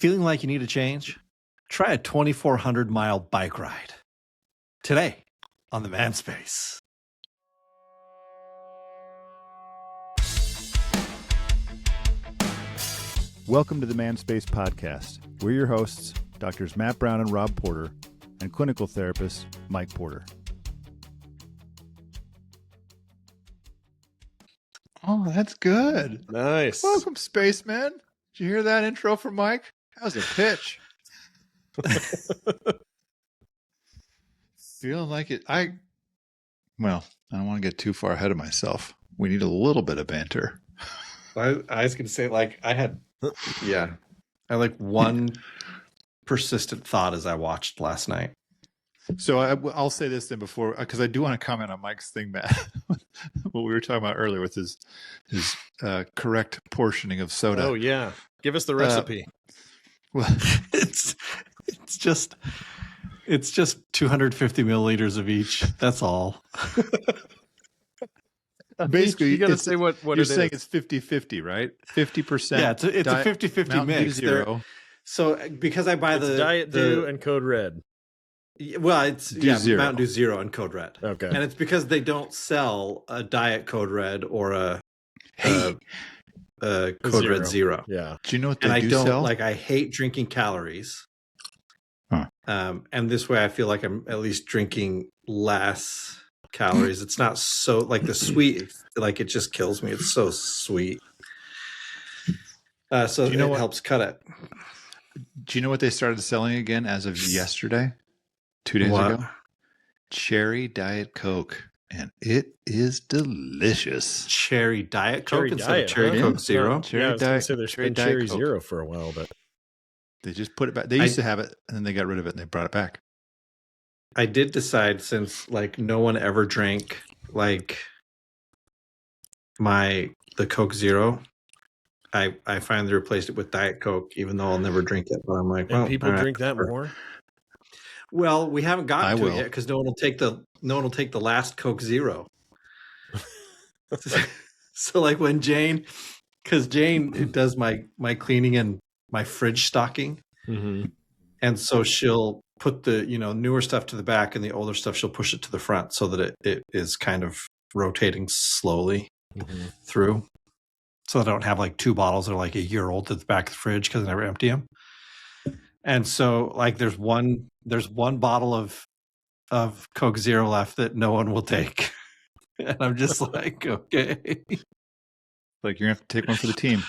Feeling like you need a change? Try a 2,400-mile bike ride today on the ManSpace. Welcome to the ManSpace podcast. We're your hosts, Doctors Matt Brown and Rob Porter, and clinical therapist Mike Porter. Oh, that's good. Nice. Welcome, spaceman. Did you hear that intro from Mike? That was a pitch. Feeling like it. I don't want to get too far ahead of myself. We need a little bit of banter. I was going to say, I had one persistent thought as I watched last night. So I'll say this then before, because I do want to comment on Mike's thing, Matt. What we were talking about earlier with his correct portioning of soda. Oh yeah, give us the recipe. Well, It's just 250 milliliters of each. That's all. basically, you got to say what you're it saying. is. It's 50-50, right? 50%. Yeah, it's a 50-50 mix. Zero. So because I buy It's the Diet Dew and Code Red. Well, it's Zero. Mountain Dew Zero and Code Red. Okay. And it's because they don't sell a Diet Code Red or a Code Red Zero. Yeah. Do you know what they And I do don't sell? I hate drinking calories. Huh. And this way I feel like I'm at least drinking less calories. It's not so like the sweet, it just kills me. It's so sweet. So Do you know it what? helps cut it. Do you know what they started selling again as of yesterday? 2 days What? ago? Cherry Diet Coke. And it is delicious. Cherry Diet Coke Cherry instead Diet, of Cherry huh? Coke Zero. Cherry Yeah, I was going Diet- to say there's Cherry been Diet Cherry Coke. Zero for a while, but They just put it back. They used to have it, and then they got rid of it, and they brought it back. I did decide, since no one ever drank the Coke Zero, I finally replaced it with Diet Coke, even though I'll never drink it. But I'm like, and well, people all right, drink that whatever. more. Well, we haven't gotten I to will. it yet because no one will take the last Coke Zero. So when Jane, because Jane does my cleaning and my fridge stocking, Mm-hmm. and so she'll put the newer stuff to the back and the older stuff she'll push it to the front so that it is kind of rotating slowly Mm-hmm. through. So I don't have two bottles that are a year old at the back of the fridge because I never empty them. And so there's one bottle of Coke Zero left that no one will take. And I'm just okay. You're gonna have to take one for the team.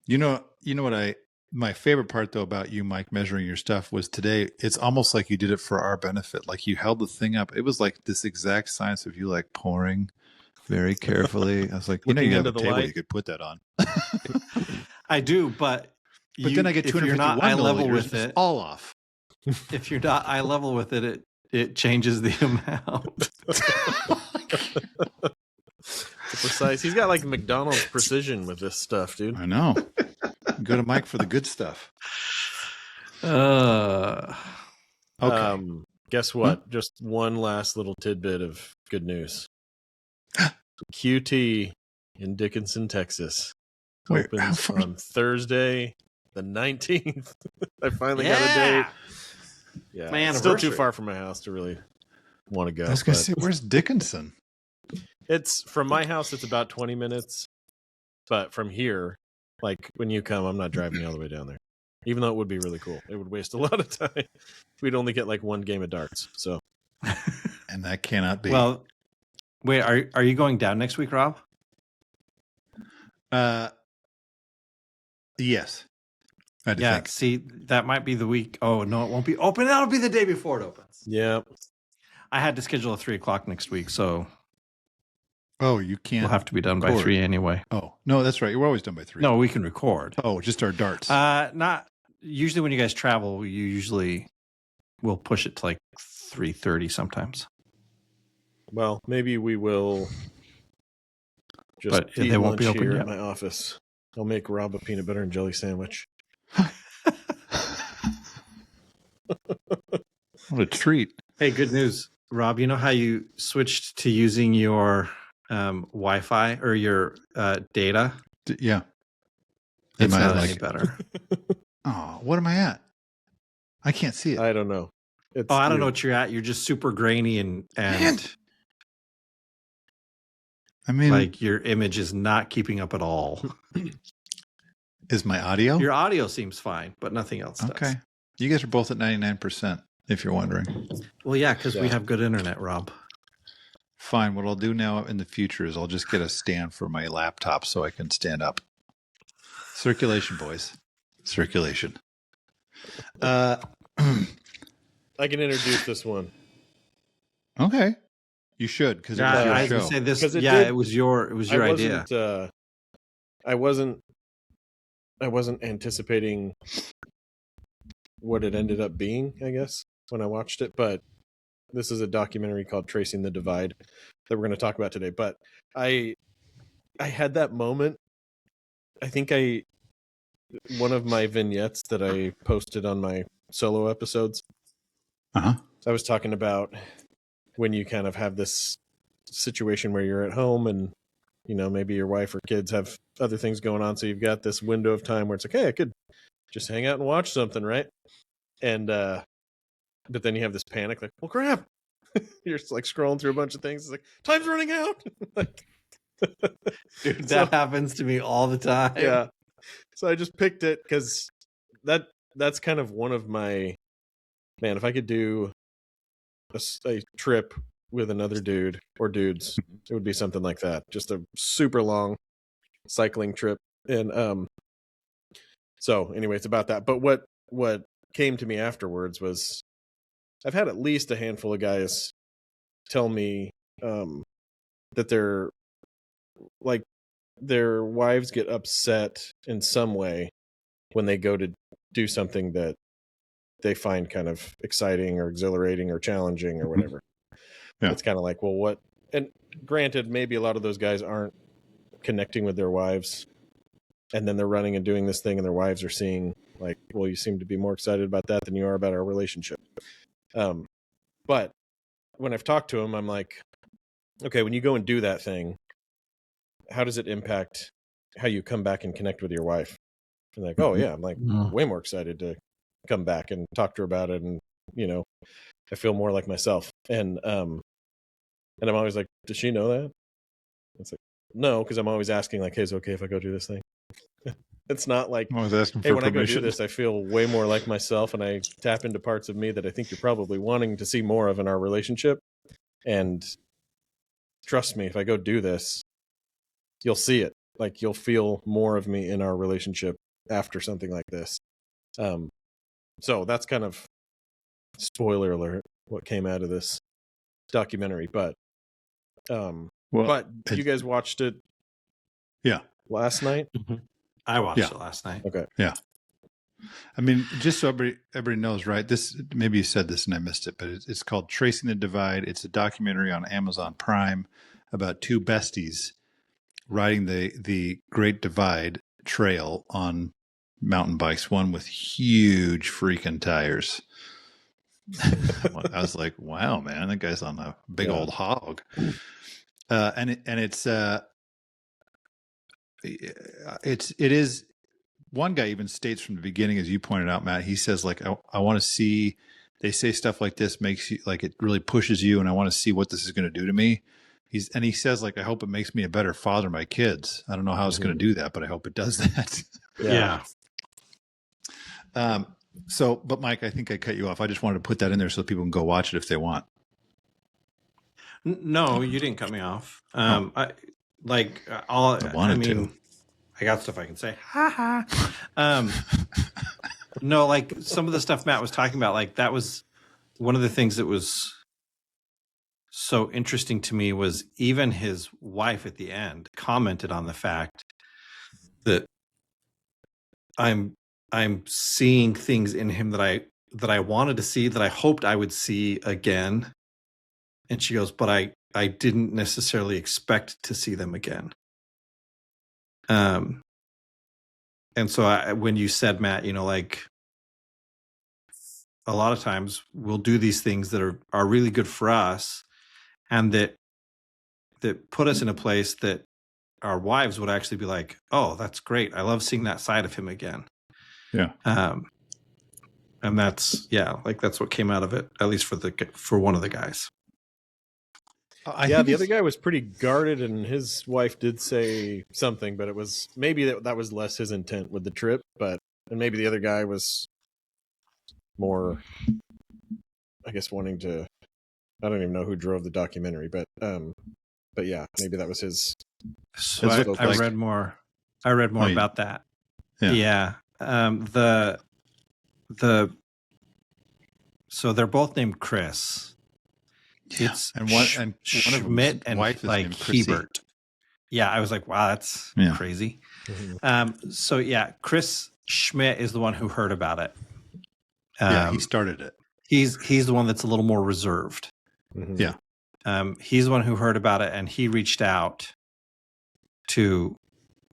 You know what my favorite part though about you, Mike, measuring your stuff was today. It's almost like you did it for our benefit. You held the thing up. It was this exact science of you pouring very carefully. I was like, you Looking have a into the table light. you could put that on. I do, but Then I get if you're 251 not eye level milliliters, with it's it, all off. if you're not eye level with it, it changes the amount. Precise. He's got McDonald's precision with this stuff, dude. I know. Go to Mike for the good stuff. Okay. Guess what? Just one last little tidbit of good news. QT in Dickinson, Texas Wait, how opens far- on Thursday, the 19th. I finally got a date. Yeah, My it's still too anniversary. far from my house to really want to go. I was going to but say, where's Dickinson? it's from my house. It's about 20 minutes, but from here, when you come, I'm not driving you all the way down there. Even though it would be really cool, it would waste a lot of time. We'd only get one game of darts. So, And that cannot be. Well, wait, are you going down next week, Rob? Yes. I do Yeah. think. See, that might be the week. Oh no, it won't be open. That'll be the day before it opens. yeah, I had to schedule at 3:00 next week, so Oh, you can't. we'll have to be done by record. 3 anyway. Oh, no, that's right. We're always done by 3. No, we can record. Oh, just our darts. Not usually when you guys travel. You usually will push it to 3:30 sometimes. well, maybe we will just But eat they won't be lunch open here yet. at my office. I'll make Rob a peanut butter and jelly sandwich. What a treat. Hey, good news, Rob. You know how you switched to using your Wi-Fi or your data? Yeah. It's Am I not any better. Oh, what am I at? I can't see it. I don't know. It's I don't know weird. what you're at. You're just super grainy and Man. I mean, like your image is not keeping up at all. is my audio? Your audio seems fine, but nothing else does. Okay. You guys are both at 99%, if you're wondering. Well, yeah, because we Yeah. have good internet, Rob. Fine. What I'll do now in the future is I'll just get a stand for my laptop so I can stand up. Circulation, boys. Circulation. I can introduce this one. Okay. You should, because it was Yeah, your I was show. gonna say this. 'Cause it Yeah, did- it was your idea. I wasn't anticipating what it ended up being, I guess, when I watched it, but this is a documentary called Tracing the Divide that we're going to talk about today. But I had that moment. I think one of my vignettes that I posted on my solo episodes, Uh-huh. I was talking about when you kind of have this situation where you're at home and, you know, maybe your wife or kids have other things going on. So you've got this window of time where it's like, hey, I could just hang out and watch something, right? And, but then you have this panic, like, well, crap. You're just like scrolling through a bunch of things. It's like, time's running out. Like, Dude, So- that happens to me all the time. yeah. So I just picked it because that's kind of one of my, man, if I could do a trip with another dude or dudes, it would be something like that. Just a super long cycling trip. And so anyway, it's about that. But what came to me afterwards was I've had at least a handful of guys tell me that their wives get upset in some way when they go to do something that they find kind of exciting or exhilarating or challenging or whatever. Yeah. It's kind of like, well, what? And granted, maybe a lot of those guys aren't connecting with their wives, and then they're running and doing this thing, and their wives are seeing like, well, you seem to be more excited about that than you are about our relationship. But when I've talked to them, I'm like, okay, when you go and do that thing, how does it impact how you come back and connect with your wife? And like, oh yeah, I'm like way more excited to come back and talk to her about it, and you know, I feel more like myself. And I'm always like, does she know that? It's like, no, because I'm always asking like, hey, is it okay if I go do this thing? It's not like, I was asking hey, for when I go do permission. this, I feel way more like myself, and I tap into parts of me that I think you're probably wanting to see more of in our relationship. And trust me, if I go do this, you'll see it. Like, you'll feel more of me in our relationship after something like this. So that's kind of, spoiler alert, what came out of this documentary. But Well, you guys watched it yeah. last night? I watched Yeah. it last night. Okay. I mean, just so everybody knows, right? This, maybe you said this and I missed it, but it's called Tracing the Divide. It's a documentary on Amazon Prime about two besties riding the Great Divide Trail on mountain bikes, one with huge freaking tires. I was like, wow, man, that guy's on a big Yeah. old hog. It is, one guy even states from the beginning, as you pointed out, Matt, he says like, I want to see, they say stuff like this makes you like, it really pushes you. And I want to see what this is going to do to me. He says like, I hope it makes me a better father to my kids. I don't know how it's going to do that, but I hope it does that. Yeah. But Mike, I think I cut you off. I just wanted to put that in there so people can go watch it if they want. No, you didn't cut me off. I wanted to. I got stuff I can say. Ha ha. No, like some of the stuff Matt was talking about, like that was one of the things that was so interesting to me was even his wife at the end commented on the fact that I'm seeing things in him that I wanted to see, that I hoped I would see again. And she goes, but I didn't necessarily expect to see them again. And so when you said, Matt, you know, like a lot of times we'll do these things that are really good for us and that put us in a place that our wives would actually be like, oh, that's great. I love seeing that side of him again. Yeah. And that's what came out of it, at least for one of the guys. The other guy was pretty guarded, and his wife did say something, but it was maybe that was less his intent with the trip, and maybe the other guy was more, I guess, wanting to. I don't even know who drove the documentary, but yeah, maybe that was his. So I read more. I read more about that. Yeah. So they're both named Chris. Yeah. It's and one of Schmidt and wife is like named Chrissy. Hebert. Yeah, I was like, wow, that's crazy. Mm-hmm. So yeah, Chris Schmidt is the one who heard about it. He started it. He's the one that's a little more reserved. Mm-hmm. Yeah. He's the one who heard about it, and he reached out to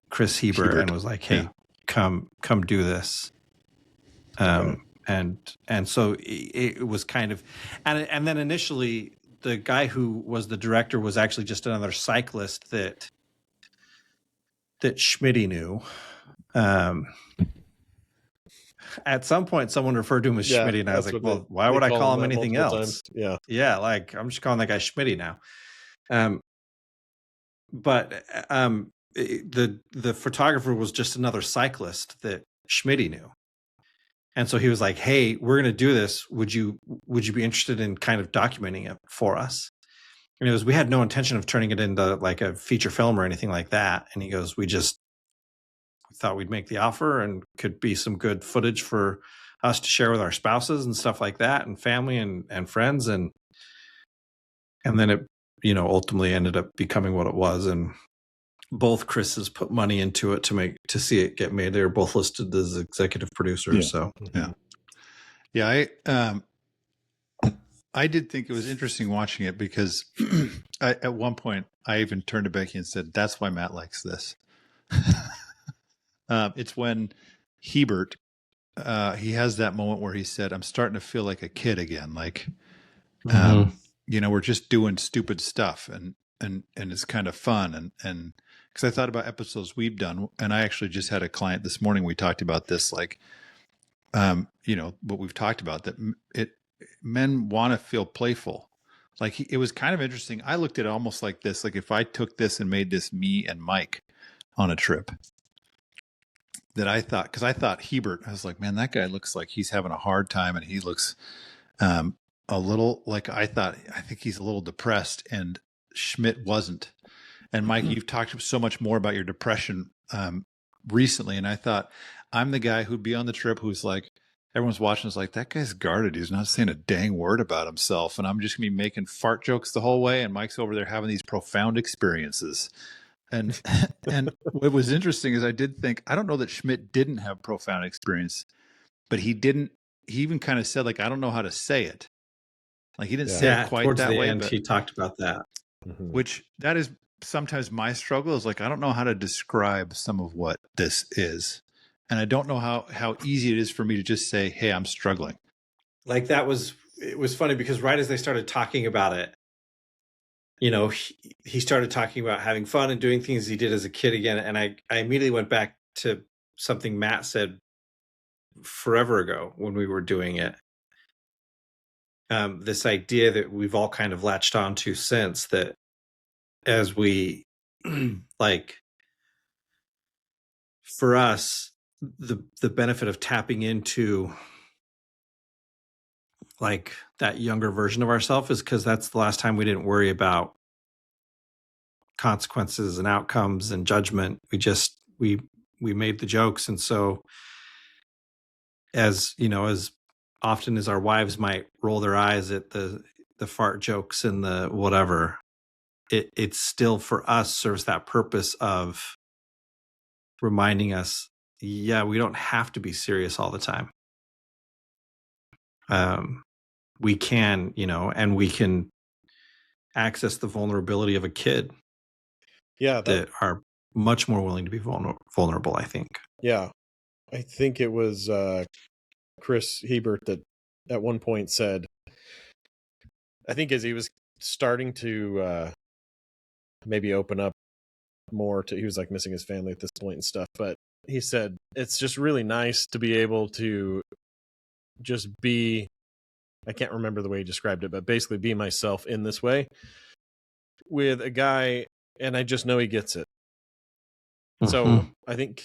Chris Hebert and was like, "Hey, come do this." And so it was kind of, and then initially the guy who was the director was actually just another cyclist that Schmitty knew. At some point, someone referred to him as Schmitty, and I was like, "Well, why would I call him anything else?" Times. Yeah, like I'm just calling that guy Schmitty now. But the photographer was just another cyclist that Schmitty knew. And so he was like, "Hey, we're going to do this. Would you be interested in kind of documenting it for us?" And it was, we had no intention of turning it into like a feature film or anything like that. And he goes, we thought we'd make the offer and could be some good footage for us to share with our spouses and stuff like that, and family and friends. And then it, ultimately ended up becoming what it was. And both Chris's put money into it to see it get made. They were both listed as executive producers. So I did think it was interesting watching it because at one point I even turned to Becky and said, "That's why Matt likes this." It's when Hebert he has that moment where he said, "I'm starting to feel like a kid again. Like, we're just doing stupid stuff and it's kind of fun." And because I thought about episodes we've done, and I actually just had a client this morning. We talked about this, like, what we've talked about, that men want to feel playful. Like, it was kind of interesting. I looked at it almost like this, like if I took this and made this me and Mike on a trip, that I thought Hebert, I was like, man, that guy looks like he's having a hard time, and he looks a little like, I think he's a little depressed, and Schmidt wasn't. And Mike, you've talked so much more about your depression recently, and I thought, I'm the guy who'd be on the trip who's like, everyone's watching is like, that guy's guarded. He's not saying a dang word about himself. And I'm just going to be making fart jokes the whole way. And Mike's over there having these profound experiences. And what was interesting is I did think, I don't know that Schmidt didn't have profound experience, but he even kind of said, like, I don't know how to say it. Like, he didn't say it quite that way. But he talked about that. Which that is sometimes my struggle, is like, I don't know how to describe some of what this is. And I don't know how easy it is for me to just say, hey, I'm struggling. Like, it was funny because right as they started talking about it, he started talking about having fun and doing things he did as a kid again. And I immediately went back to something Matt said forever ago when we were doing it. This idea that we've all kind of latched onto since, that as we like, for us, the benefit of tapping into like that younger version of ourselves is because that's the last time we didn't worry about consequences and outcomes and judgment. We made the jokes. And so as often as our wives might roll their eyes at the fart jokes and the whatever, it still for us serves that purpose of reminding us, yeah, we don't have to be serious all the time. We can, and we can access the vulnerability of a kid. Yeah, that are much more willing to be vulnerable, I think. Yeah, I think it was Chris Hebert that at one point said, I think as he was starting to maybe open up more to, he was like missing his family at this point and stuff, but he said, it's just really nice to be able to just be, I can't remember the way he described it, but basically be myself in this way with a guy, and I just know he gets it. So I think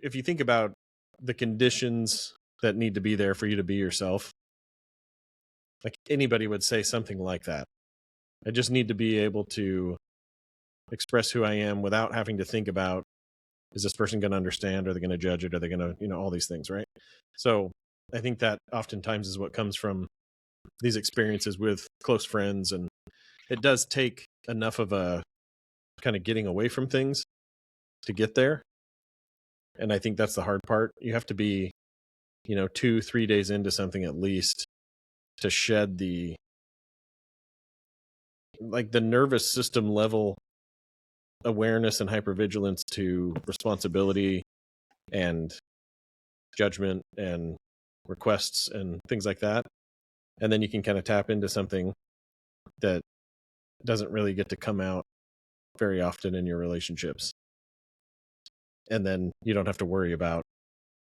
if you think about the conditions that need to be there for you to be yourself, like anybody would say something like that. I just need to be able to express who I am without having to think about, is this person going to understand? Are they going to judge it? Are they going to, all these things, right? So I think that oftentimes is what comes from these experiences with close friends. And it does take enough of a kind of getting away from things to get there. And I think that's the hard part. You have to be, 2-3 days into something at least to shed the nervous system level awareness and hypervigilance to responsibility and judgment and requests and things like that. And then you can kind of tap into something that doesn't really get to come out very often in your relationships. And then you don't have to worry about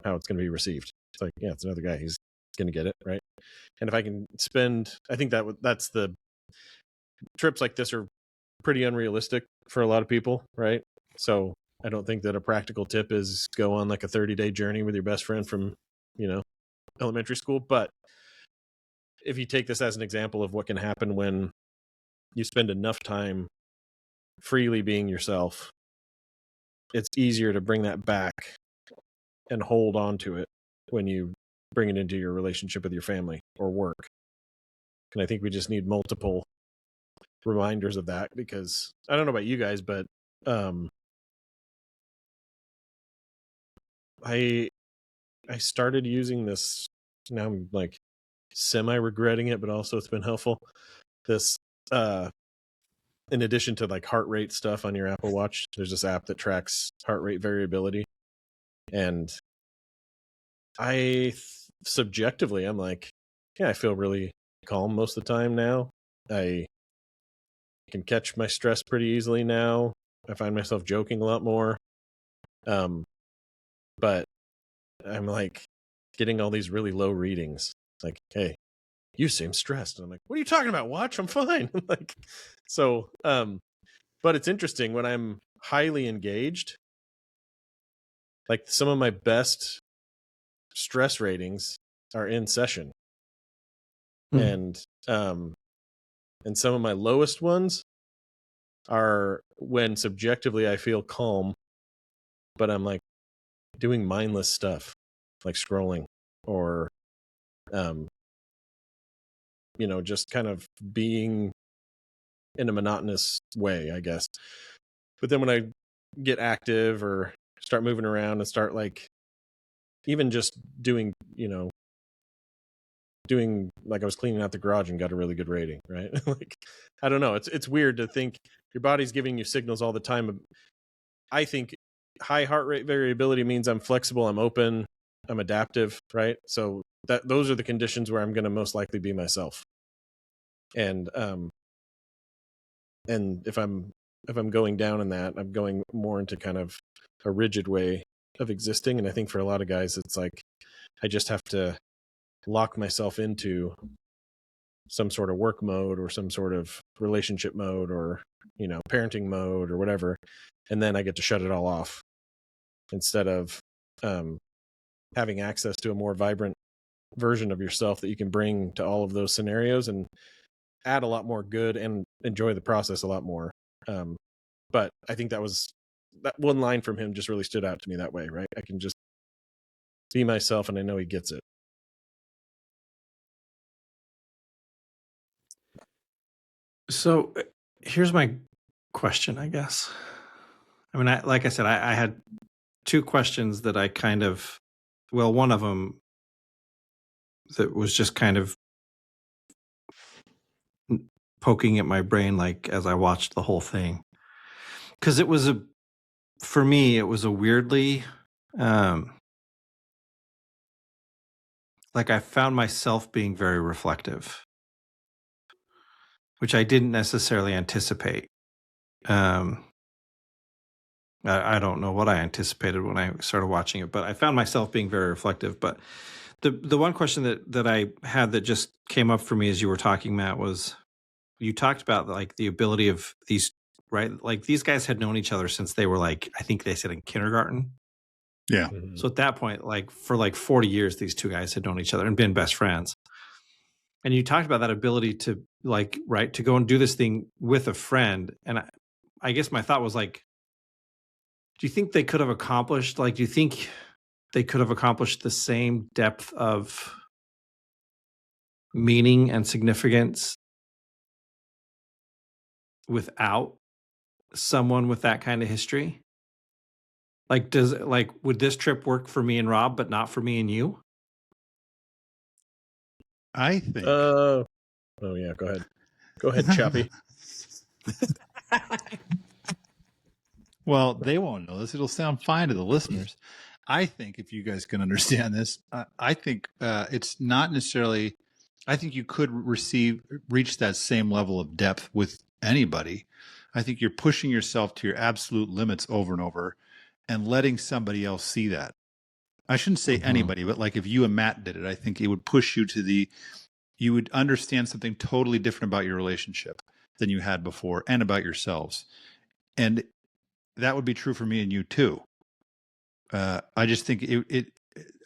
how it's going to be received. It's like, yeah, it's another guy. He's going to get it, right? And if I can I think that's the trips like this are pretty unrealistic for a lot of people, right? So I don't think that a practical tip is go on like a 30-day journey with your best friend from, elementary school. But if you take this as an example of what can happen when you spend enough time freely being yourself, it's easier to bring that back and hold on to it when you bring it into your relationship with your family or work. And I think we just need multiple reminders of that, because I don't know about you guys, but I started using this, now I'm like semi regretting it, but also it's been helpful. This in addition to like heart rate stuff on your Apple Watch, there's this app that tracks heart rate variability. And subjectively, I'm like, yeah, I feel really calm most of the time now. I can catch my stress pretty easily now. I find myself joking a lot more. But I'm like getting all these really low readings. It's like, hey, you seem stressed. And I'm like, what are you talking about, watch? I'm fine. But it's interesting when I'm highly engaged, like some of my best stress ratings are in session. And some of my lowest ones are when subjectively I feel calm, but I'm like doing mindless stuff, like scrolling or, just kind of being in a monotonous way, I guess. But then when I get active or start moving around and start like even just doing like I was cleaning out the garage and got a really good rating, right? Like, I don't know. It's weird to think your body's giving you signals all the time. I think high heart rate variability means I'm flexible, I'm open, I'm adaptive, right? So those are the conditions where I'm going to most likely be myself. And if I'm going down in that, I'm going more into kind of a rigid way of existing. And I think for a lot of guys, it's like I just have to lock myself into some sort of work mode or some sort of relationship mode or, parenting mode or whatever. And then I get to shut it all off instead of having access to a more vibrant version of yourself that you can bring to all of those scenarios and add a lot more good and enjoy the process a lot more. But I think that one line from him just really stood out to me that way, right? I can just be myself and I know he gets it. So here's my question, I guess. I mean, like I said, I had two questions that I kind of, one of them that was just kind of poking at my brain, like as I watched the whole thing, because for me, it was a weirdly, like I found myself being very reflective, which I didn't necessarily anticipate. I don't know what I anticipated when I started watching it, but I found myself being very reflective. But the one question that I had that just came up for me as you were talking, Matt, was you talked about like the ability of these, right? Like these guys had known each other since they were like, I think they said in kindergarten. Yeah. Mhm. So at that point, like for like 40 years, these two guys had known each other and been best friends. And you talked about that ability to like, right, to go and do this thing with a friend. And I guess my thought was like, do you think they could have accomplished, like, do you think they could have accomplished the same depth of meaning and significance without someone with that kind of history? Like, would this trip work for me and Rob, but not for me and you? I think. Oh yeah, go ahead. Go ahead, Chappie. Well, they won't know this. It'll sound fine to the listeners. I think if you guys can understand this, I think it's not necessarily. I think you could reach that same level of depth with anybody. I think you're pushing yourself to your absolute limits over and over, and letting somebody else see that. I shouldn't say anybody, but like if you and Matt did it, I think it would push you to you would understand something totally different about your relationship than you had before, and about yourselves. And that would be true for me and you too. I just think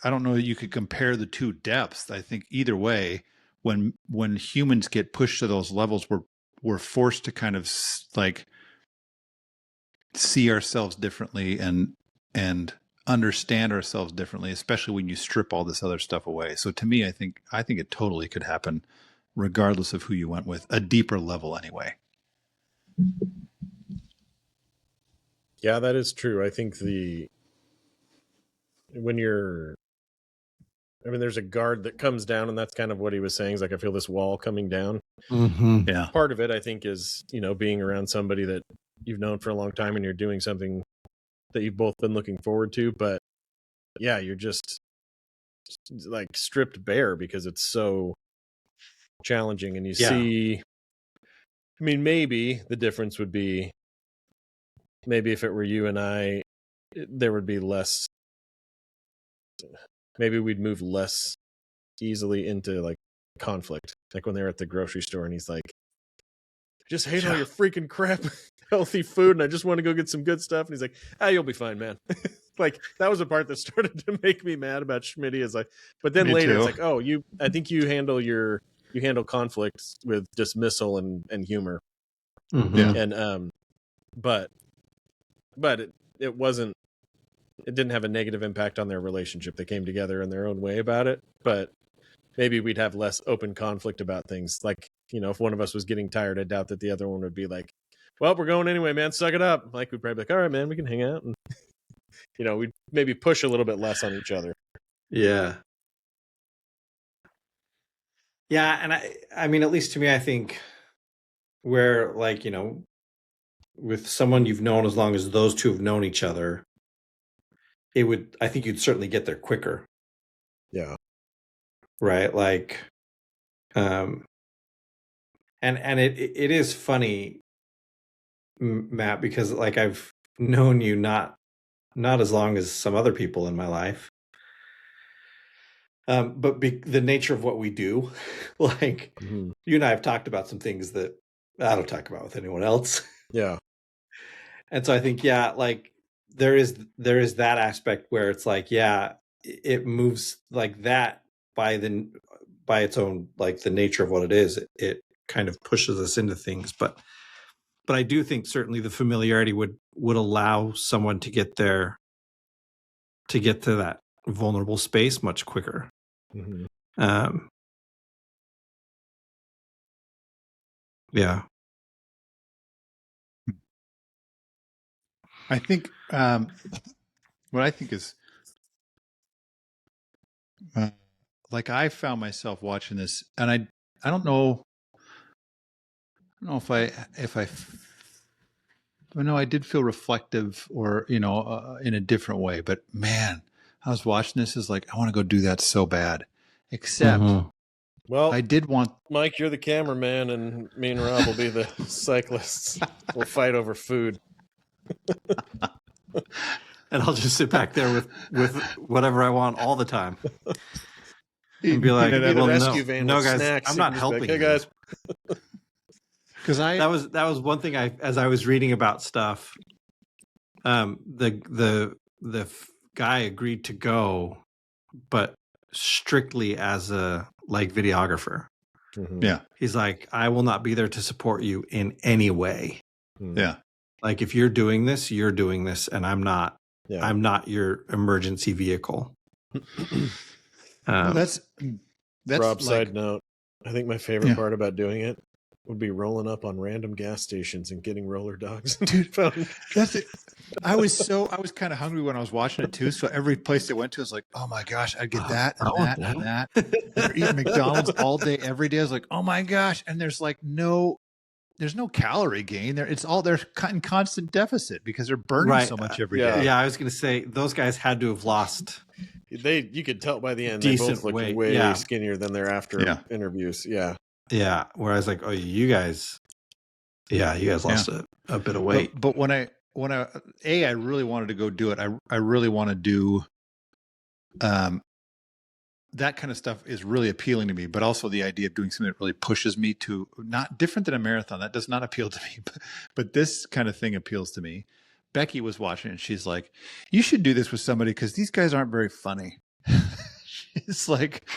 I don't know that you could compare the two depths. I think either way, when humans get pushed to those levels, we're forced to kind of like see ourselves differently and understand ourselves differently, especially when you strip all this other stuff away. So to me, I think it totally could happen, regardless of who you went with, a deeper level anyway. Yeah, that is true. I think there's a guard that comes down, and that's kind of what he was saying. Is like, I feel this wall coming down. Mm-hmm. Yeah. Part of it, I think, is, being around somebody that you've known for a long time and you're doing something that you've both been looking forward to. But yeah, you're just like stripped bare because it's so challenging. And you see, maybe the difference would be, maybe if it were you and I, there would be less, maybe we'd move less easily into like conflict. Like when they're at the grocery store and he's like, I just hate all your freaking crap healthy food and I just want to go get some good stuff. And he's like, you'll be fine, man. Like that was the part that started to make me mad about Schmitty, is like, but then Me later too. it's like, I think you handle conflict with dismissal and humor. Mm-hmm. Yeah. And but it didn't have a negative impact on their relationship. They came together in their own way about it, but maybe we'd have less open conflict about things. Like, if one of us was getting tired, I doubt that the other one would be like, well, we're going anyway, man, suck it up. Like, we'd probably be like, all right, man, we can hang out. And, we'd maybe push a little bit less on each other. Yeah. Yeah. And I mean, at least to me, I think where like, with someone you've known as long as those two have known each other, I think you'd certainly get there quicker. Yeah. Right. Like, and it is funny, Matt, because like I've known you not as long as some other people in my life. But the nature of what we do, like you and I have talked about some things that I don't talk about with anyone else. Yeah. And so I think, yeah, like there is that aspect where it's like, yeah, it moves like that by its own, like the nature of what it is, it kind of pushes us into things. But I do think certainly the familiarity would allow someone to get to that vulnerable space much quicker. Mm-hmm. Yeah. I think what I think is like I found myself watching this, and I don't know if I no, I did feel reflective or in a different way, but man, I was watching this is like I want to go do that so bad, except well, I did want Mike, you're the cameraman, and me and Rob will be the cyclists. We'll fight over food. And I'll just sit back there with whatever I want all the time. And be like, Get a well, rescue van no, with guys, snacks. I'm You not can just be like, helping hey, you. guys. Because That was one thing as I was reading about stuff, the guy agreed to go, but strictly as a like videographer. Mhm. yeah, He's like, I will not be there to support you in any way. Mhm. yeah. Like if you're doing this, and I'm not. Yeah. I'm not your emergency vehicle. Well, that's Rob, like, side note, I think my favorite Yeah. part about doing it would be rolling up on random gas stations and getting roller dogs. Dude, Fountain. that's it. I was kind of hungry when I was watching it too. So every place I went to, I was like, "Oh my gosh, I'd get that and that and that." And they're eating McDonald's all day, every day. I was like, "Oh my gosh!" And there's no calorie gain. They're in constant deficit because they're burning Right. so much every Yeah. day. Yeah, I was going to say those guys had to have lost. You could tell by the end Decent they both looked weight, way yeah. skinnier than their after Yeah. interviews. Yeah. Yeah, where I was like, oh, you guys lost a bit of weight. But when I I really wanted to go do it. I really want to do that kind of stuff is really appealing to me, but also the idea of doing something that really pushes me to not different than a marathon. That does not appeal to me, but this kind of thing appeals to me. Becky was watching and she's like, you should do this with somebody because these guys aren't very funny. She's like,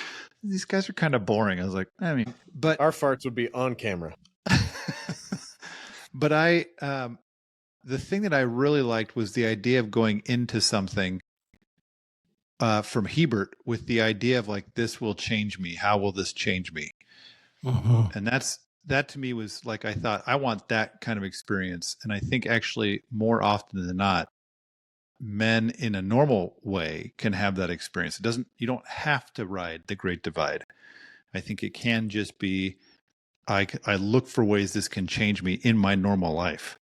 these guys are kind of boring. I was like, I mean, but Our farts would be on camera. but the thing that I really liked was the idea of going into something from Hebert with the idea of like, this will change me. How will this change me? Mm-hmm. And that to me was like, I thought I want that kind of experience. And I think actually more often than not, men in a normal way can have that experience. You don't have to ride the Great Divide. I think it can just be, I look for ways this can change me in my normal life.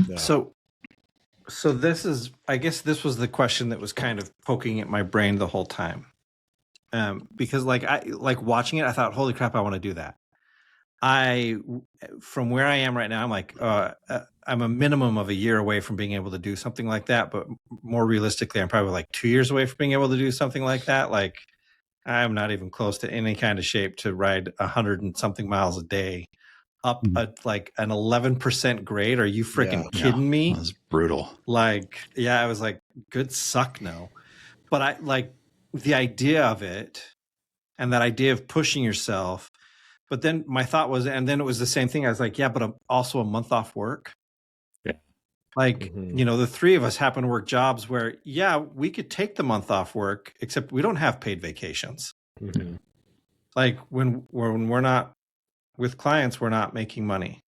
Yeah. So this is, I guess this was the question that was kind of poking at my brain the whole time. Because like watching it, I thought, holy crap, I want to do that. From where I am right now, I'm like, I'm a minimum of a year away from being able to do something like that. But more realistically, I'm probably like 2 years away from being able to do something like that. Like I'm not even close to any kind of shape to ride 100 and something miles a day up like an 11% grade. Are you freaking kidding me? That was brutal. Like, yeah, I was like, good suck no. But I like the idea of it and that idea of pushing yourself. But then my thought was, and then it was the same thing. I was like, yeah, but I'm also a month off work. Yeah. Like, the three of us happen to work jobs where, yeah, we could take the month off work, except we don't have paid vacations. Mm-hmm. Like when we're not with clients, we're not making money.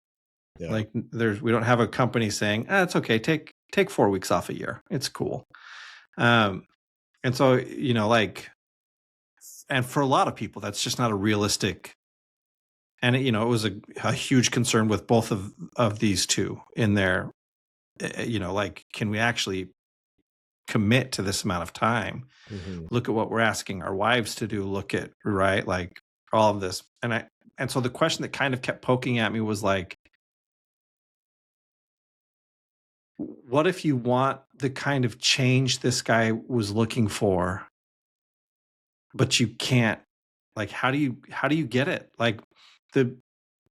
Yeah. Like we don't have a company saying, it's okay. Take 4 weeks off a year. It's cool. And so, like, and for a lot of people, that's just not a realistic. And it was a huge concern with both of these two in their, like, can we actually commit to this amount of time? Mm-hmm. Look at what we're asking our wives to do. Look at, right, like all of this. And so the question that kind of kept poking at me was like, what if you want the kind of change this guy was looking for, but you can't? Like, how do you get it? Like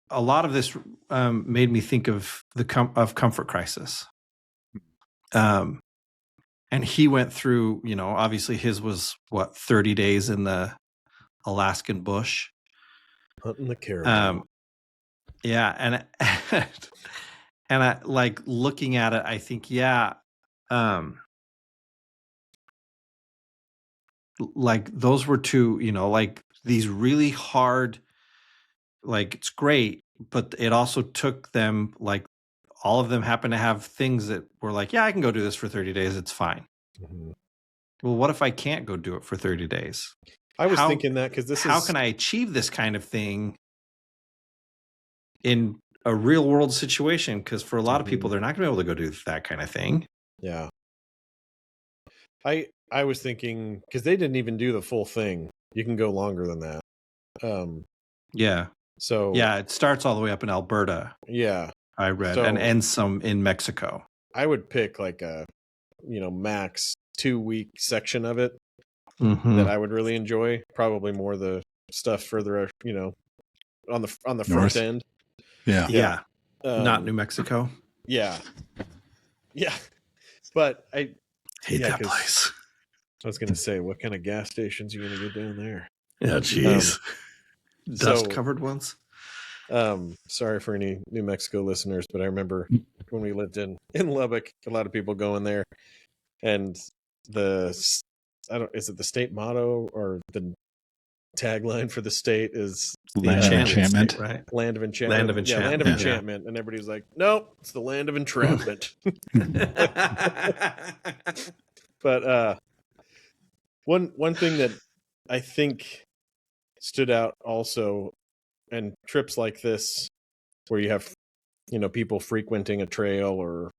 a lot of this made me think of of Comfort Crisis. And he went through, obviously his was 30 days in the Alaskan bush. Hunting the caribou. Yeah. And, and I like looking at it, I think, yeah. Like those were two, like these really hard, like it's great, but it also took them, like all of them happened to have things that were like, yeah, I can go do this for 30 days. It's fine. Mm-hmm. Well, what if I can't go do it for 30 days? I was thinking that because how can I achieve this kind of thing in a real world situation? Because for a lot of people, they're not going to be able to go do that kind of thing. Yeah. I was thinking because they didn't even do the full thing. You can go longer than that. Yeah. So yeah, it starts all the way up in Alberta. Yeah. I read and ends some in Mexico. I would pick like a max 2-week section of it Mhm. that I would really enjoy. Probably more the stuff further, on the front North. end. Yeah. Um, Not New Mexico. Yeah. But Hate Yeah, that 'cause- place. I was going to say, what kind of gas stations you going to get down there? Yeah, jeez. Dust so- covered ones. Sorry for any New Mexico listeners, but I remember when we lived in Lubbock, a lot of people going there, and is it the state motto or the tagline for the state is Land of enchantment. State, right? Land of Enchantment. Land of Yeah, Enchantment. Land of Yeah. Enchantment. And everybody's like, nope, it's the Land of Entrapment. But one thing that I think stood out also, and trips like this where you have people frequenting a trail or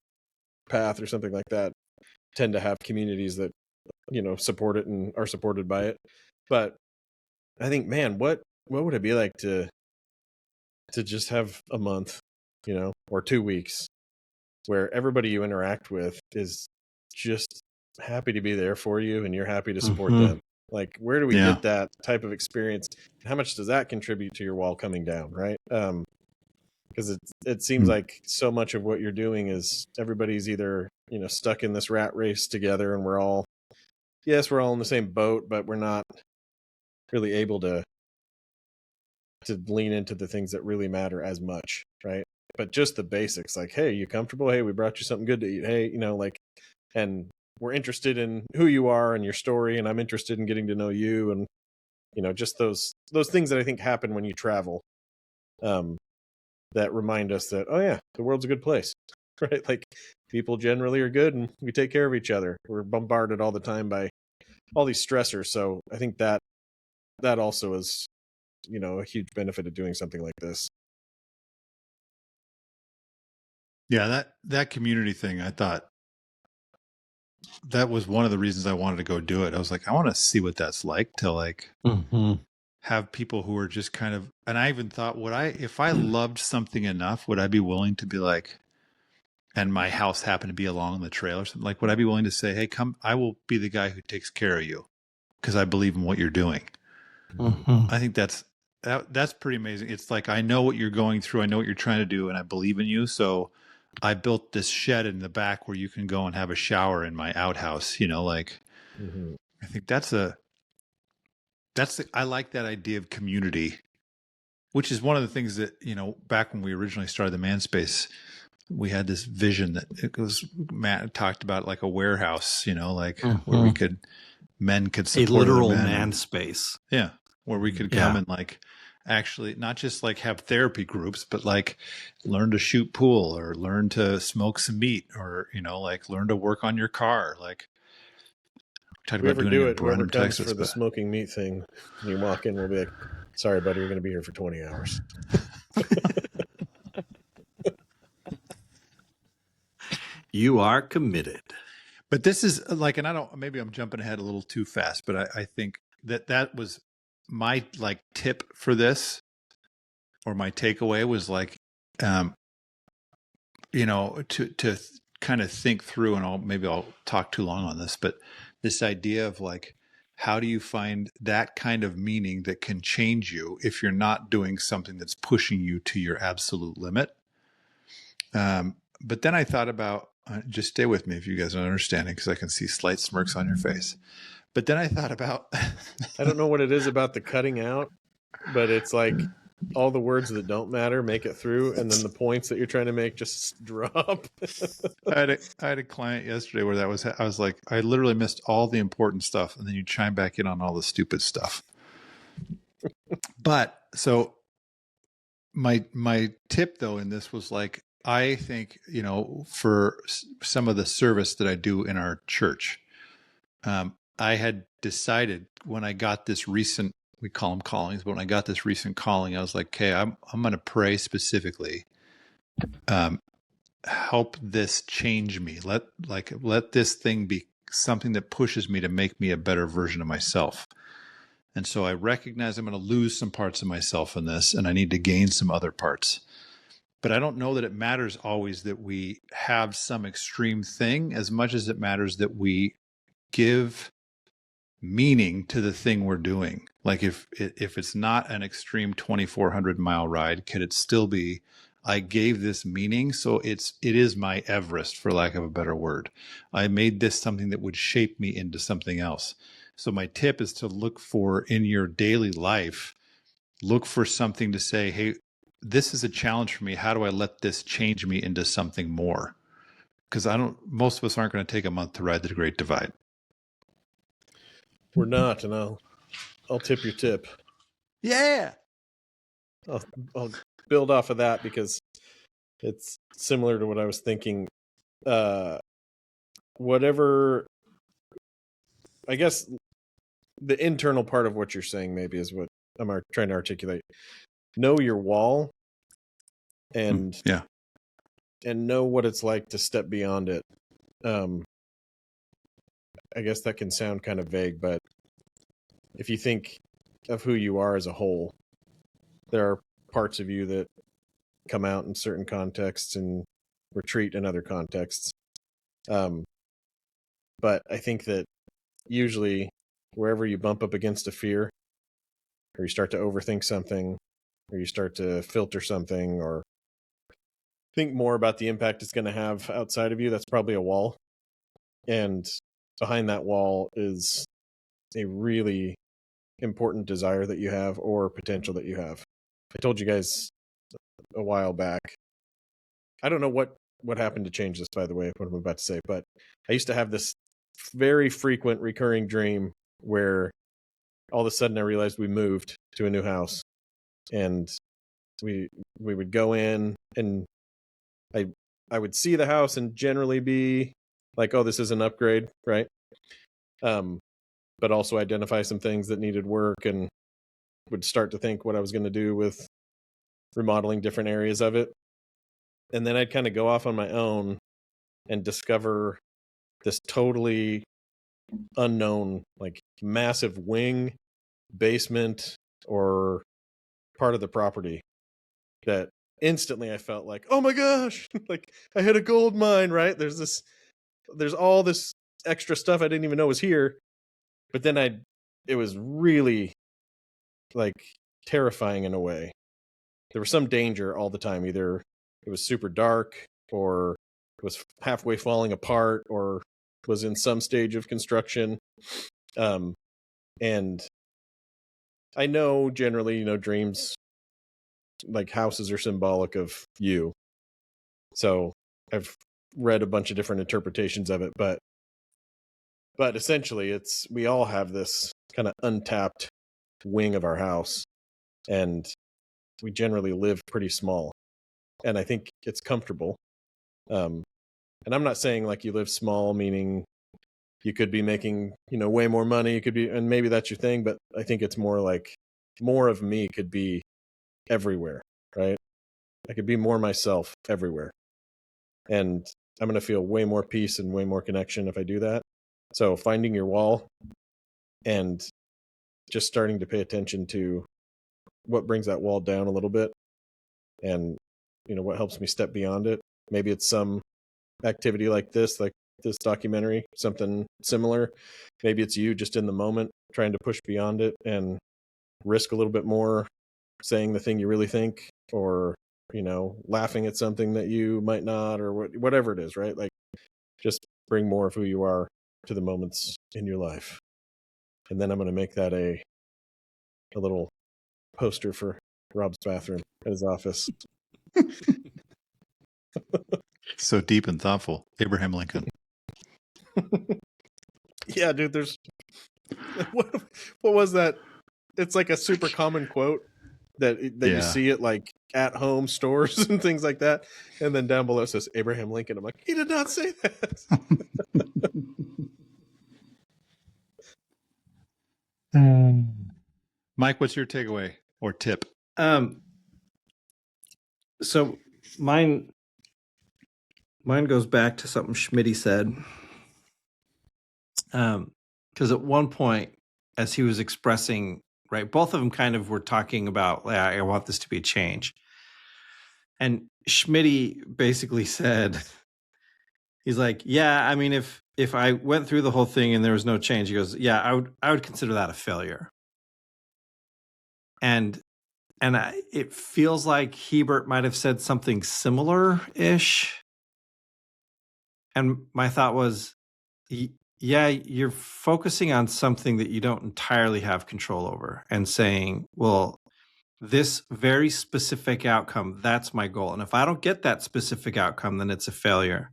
path or something like that tend to have communities that support it and are supported by it. But I think, man, what would it be like to just have a month, or 2 weeks where everybody you interact with is just happy to be there for you and you're happy to support Mhm. them. Like, where do we Yeah. get that type of experience? How much does that contribute to your wall coming down, right? Because it seems like so much of what you're doing is everybody's either stuck in this rat race together, and we're all in the same boat, but we're not really able to lean into the things that really matter as much, right? But just the basics, like, hey, you comfortable? Hey, we brought you something good to eat. Hey, and we're interested in who you are and your story, and I'm interested in getting to know you, and just those things that I think happen when you travel, that remind us that, oh yeah, the world's a good place, right? Like, people generally are good, and we take care of each other. We're bombarded all the time by all these stressors, so I think that also is a huge benefit of doing something like this. Yeah, that community thing, I thought that was one of the reasons I wanted to go do it. I was like, I want to see what that's like to Mhm. have people who are just kind of, and I even thought, if I loved something enough, would I be willing to be like, and my house happened to be along the trail or something, like, would I be willing to say, hey, come, I will be the guy who takes care of you because I believe in what you're doing. Mhm. I think that's pretty amazing. It's like, I know what you're going through. I know what you're trying to do, and I believe in you. So I built this shed in the back where you can go and have a shower in my outhouse, Mm-hmm. I think I like that idea of community, which is one of the things that, back when we originally started the ManSpace, we had this vision that Matt talked about, like a warehouse, where men could A support other literal men. man space. Yeah. Where we could come and actually not just have therapy groups, but learn to shoot pool or learn to smoke some meat or, learn to work on your car. Talked about doing it in whoever Brandon, comes Texas. for the smoking meat thing, and you walk in, we'll be like, sorry, buddy, you're going to be here for 20 hours. You are committed. But this is and maybe I'm jumping ahead a little too fast, but I think that was my tip for this, or my takeaway was to kind of think through, and maybe I'll talk too long on this, but this idea of how do you find that kind of meaning that can change you if you're not doing something that's pushing you to your absolute limit? But then I thought about, just stay with me if you guys are understanding, because I can see slight smirks on your face. But then I thought about, I don't know what it is about the cutting out, but it's like all the words that don't matter make it through, and then the points that you're trying to make just drop. I had a client yesterday where I was like, I literally missed all the important stuff, and then you chime back in on all the stupid stuff. But so my tip though in this was I think, for some of the service that I do in our church, I had decided when I got this recent, we call them callings, but when I got this recent calling, I was like, okay, I'm going to pray specifically. Help this change me. Let this thing be something that pushes me to make me a better version of myself. And so I recognize I'm going to lose some parts of myself in this, and I need to gain some other parts. But I don't know that it matters always that we have some extreme thing as much as it matters that we give meaning to the thing we're doing. Like if it's not an extreme 2,400 mile ride, could it still be, I gave this meaning, so it is my Everest, for lack of a better word. I made this something that would shape me into something else. So my tip is to look for, in your daily life, look for something to say, hey, this is a challenge for me. How do I let this change me into something more? Because most of us aren't going to take a month to ride the Great Divide. We're not, and I'll tip your tip. Yeah. I'll build off of that because it's similar to what I was thinking. Whatever, I guess the internal part of what you're saying maybe is what I'm trying to articulate. Know your wall and know what it's like to step beyond it. I guess that can sound kind of vague, but if you think of who you are as a whole, there are parts of you that come out in certain contexts and retreat in other contexts. But I think that usually wherever you bump up against a fear, or you start to overthink something, or you start to filter something, or think more about the impact it's going to have outside of you, that's probably a wall. And behind that wall is a really important desire that you have or potential that you have. I told you guys a while back. I don't know what happened to change this, by the way, what I'm about to say, but I used to have this very frequent recurring dream where all of a sudden I realized we moved to a new house, and we would go in, and I would see the house and generally be like, oh, this is an upgrade, right? But also identify some things that needed work, and would start to think what I was going to do with remodeling different areas of it. And then I'd kind of go off on my own and discover this totally unknown, like massive wing, basement, or part of the property that instantly I felt like, oh my gosh, like I hit a gold mine, right? There's all this extra stuff I didn't even know was here. But then it was really like terrifying in a way. There was some danger all the time. Either it was super dark, or it was halfway falling apart, or was in some stage of construction. And I know generally, dreams, like houses, are symbolic of you. So I've read a bunch of different interpretations of it, but essentially we all have this kind of untapped wing of our house, and we generally live pretty small, and I think it's comfortable. And I'm not saying like you live small, meaning you could be making, way more money. You could be, and maybe that's your thing, but I think it's more like more of me could be everywhere, right? I could be more myself everywhere. And I'm going to feel way more peace and way more connection if I do that. So finding your wall and just starting to pay attention to what brings that wall down a little bit, and what helps me step beyond it. Maybe it's some activity like this documentary, something similar. Maybe it's you just in the moment trying to push beyond it and risk a little bit more, saying the thing you really think, or laughing at something that you might not, or whatever it is, right? Like just bring more of who you are to the moments in your life. And then I'm going to make that a little poster for Rob's bathroom at his office. So deep and thoughtful. Abraham Lincoln. Yeah, dude, there's what was that? It's like a super common quote that you see at like at home stores and things like that. And then down below it says Abraham Lincoln. I'm like, he did not say that. Mike, what's your takeaway or tip? So mine goes back to something Schmitty said. Because at one point, as he was expressing, right, both of them kind of were talking about, I want this to be a change. And Schmitty basically said, he's like, yeah, I mean, if I went through the whole thing and there was no change, he goes, yeah, I would consider that a failure. And it feels like Hebert might have said something similar-ish. And my thought was, yeah, you're focusing on something that you don't entirely have control over and saying, well, this very specific outcome, that's my goal. And if I don't get that specific outcome, then it's a failure.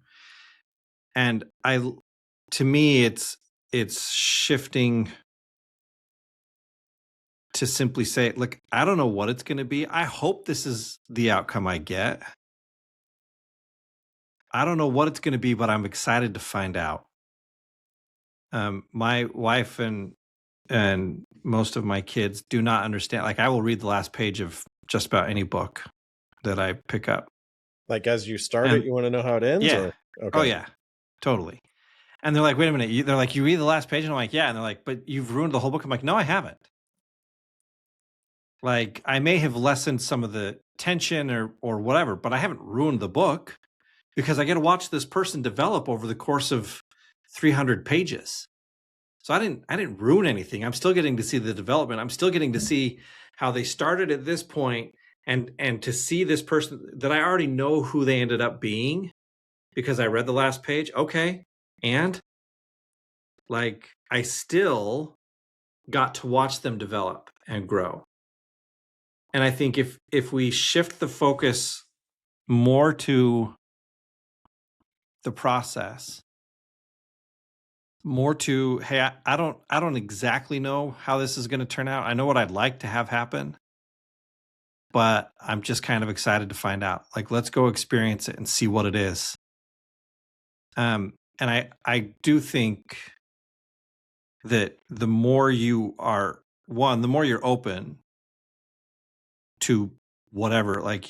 And to me, it's shifting to simply say, look, I don't know what it's going to be. I hope this is the outcome I get. I don't know what it's going to be, but I'm excited to find out. My wife and most of my kids do not understand. Like, I will read the last page of just about any book that I pick up. Like, as you start it, you want to know how it ends? Yeah. Or? Okay. Oh, yeah. Totally. And they're like, wait a minute. They're like, you read the last page? And I'm like, yeah. And they're like, but you've ruined the whole book. I'm like, no, I haven't. Like, I may have lessened some of the tension or whatever, but I haven't ruined the book because I get to watch this person develop over the course of 300 pages. So I didn't ruin anything. I'm still getting to see the development. I'm still getting to see how they started at this point and to see this person that I already know who they ended up being because I read the last page. Okay. And like, I still got to watch them develop and grow. And I think if we shift the focus more to the process, more to, hey, I don't exactly know how this is going to turn out. I know what I'd like to have happen, but I'm just kind of excited to find out. Like, let's go experience it and see what it is. And I do think that the more you are, the more you're open to whatever, like,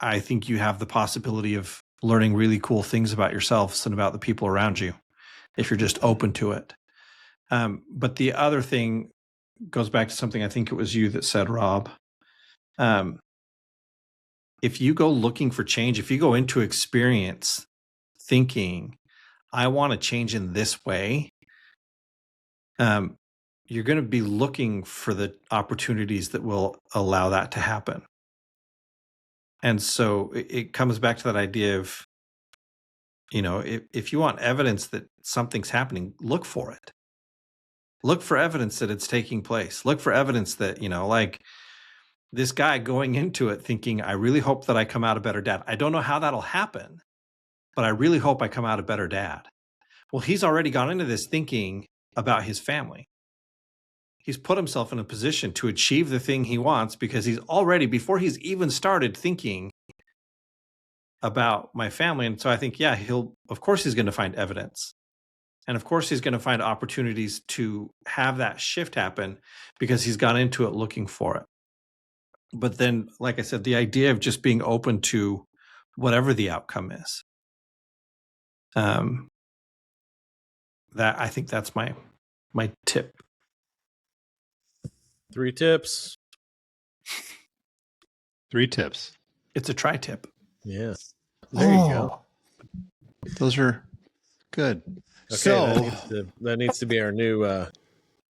I think you have the possibility of learning really cool things about yourselves and about the people around you if you're just open to it. But the other thing goes back to something I think it was you that said, Rob. If you go looking for change, if you go into experience thinking, I want to change in this way, you're going to be looking for the opportunities that will allow that to happen. And so it comes back to that idea of, if you want evidence that something's happening, look for it. Look for evidence that it's taking place. Look for evidence that, like this guy going into it thinking, I really hope that I come out a better dad. I don't know how that'll happen, but I really hope I come out a better dad. Well, he's already gone into this thinking about his family. He's put himself in a position to achieve the thing he wants because he's already, before he's even started thinking about my family. And so I think, yeah, of course he's going to find evidence. And of course he's going to find opportunities to have that shift happen because he's gone into it looking for it. But then, like I said, the idea of just being open to whatever the outcome is, that I think that's my tip. 3 tips. 3 tips. It's a tri-tip. Yeah. There you go. Those are good. Okay, so that needs to be our new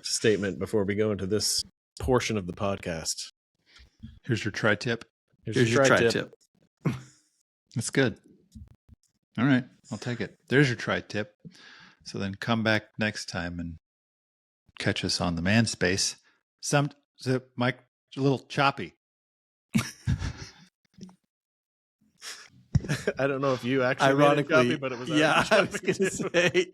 statement before we go into this portion of the podcast. Here's your tri-tip. Here's your tri-tip. That's good. All right, I'll take it. There's your tri-tip. So then come back next time and catch us on the ManSpace. Mike, a little choppy. I don't know if you actually ironically made a copy, but it was I was going to say